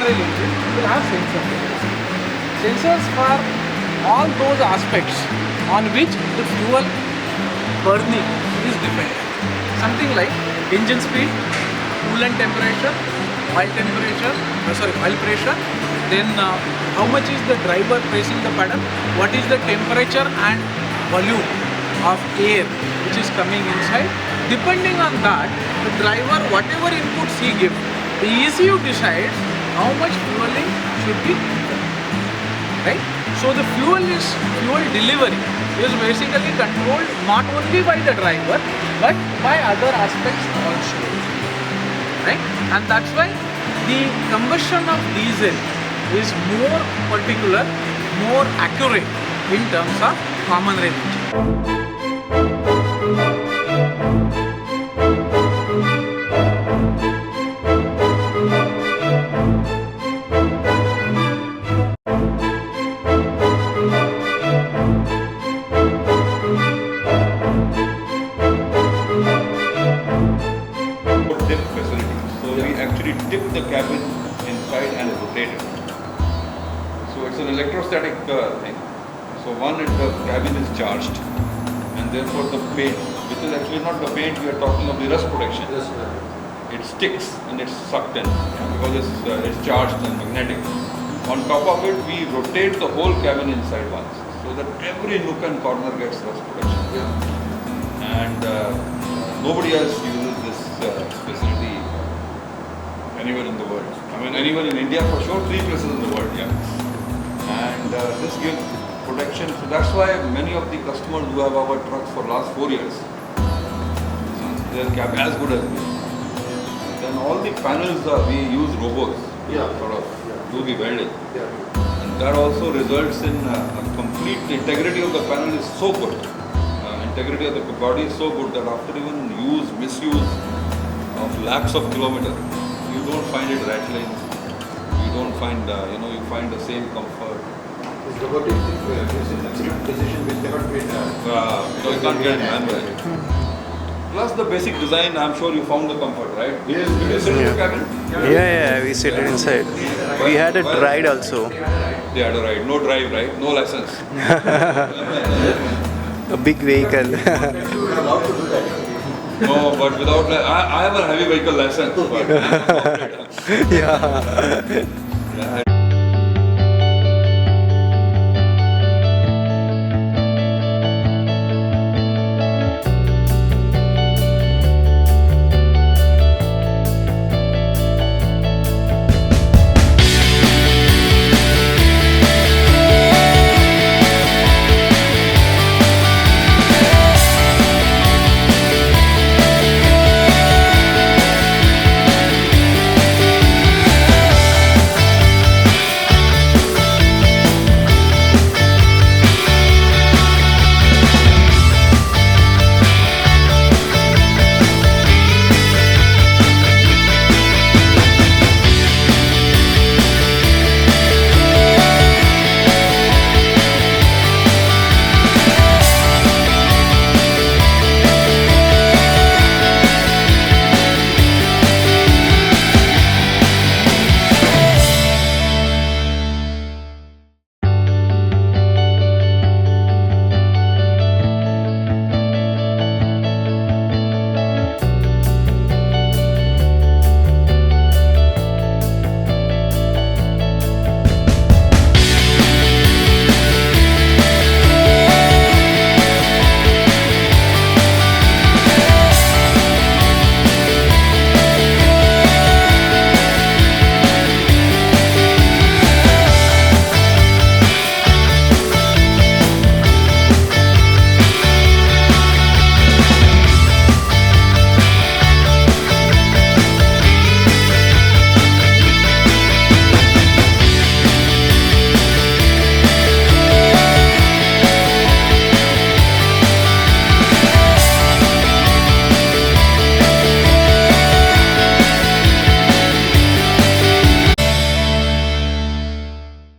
oil engine will have sensors. Sensors for all those aspects on which the fuel burning is dependent. Something like engine speed, coolant temperature, oil pressure, then how much is the driver pressing the pedal, what is the temperature and volume of air which is coming inside. Depending on that, the driver, whatever inputs he gives, the ECU decides how much fueling should be done, right? So the fuel delivery is basically controlled not only by the driver but by other aspects also, right? And that's why the combustion of diesel is more particular, more accurate in terms of common rail engine. Dip facility. So we actually dip the cabin inside and rotate it. So it's an electrostatic thing. So the cabin is charged, and therefore the paint, which is actually not the paint, we are talking of the rust protection. It sticks and it's sucked in because it's charged and magnetic. On top of it, we rotate the whole cabin inside once, so that every nook and corner gets rust protection. And nobody else uses this facility anywhere in the world. I mean, anywhere in India for sure, 3 places in the world, And this gives protection. So that's why many of the customers who have our trucks for last 4 years, their cab as good as me. Then all the panels, we use robots, sort of do the welding. And that also results in a complete integrity of the panel is so good. Integrity of the body is so good that after even misuse of lakhs of kilometers, you don't find it rattling. You don't find, you find the same comfort. This robotic decision which cannot be No, you can't get it manual. Plus the basic design, I'm sure you found the comfort, right? Yes. Did you sit in the cabin? Yeah, we sit inside. We had a ride also. They had a ride. No drive, right? No license. A big vehicle. You are allowed to do that. No, but without, I have a heavy vehicle license. But Yeah.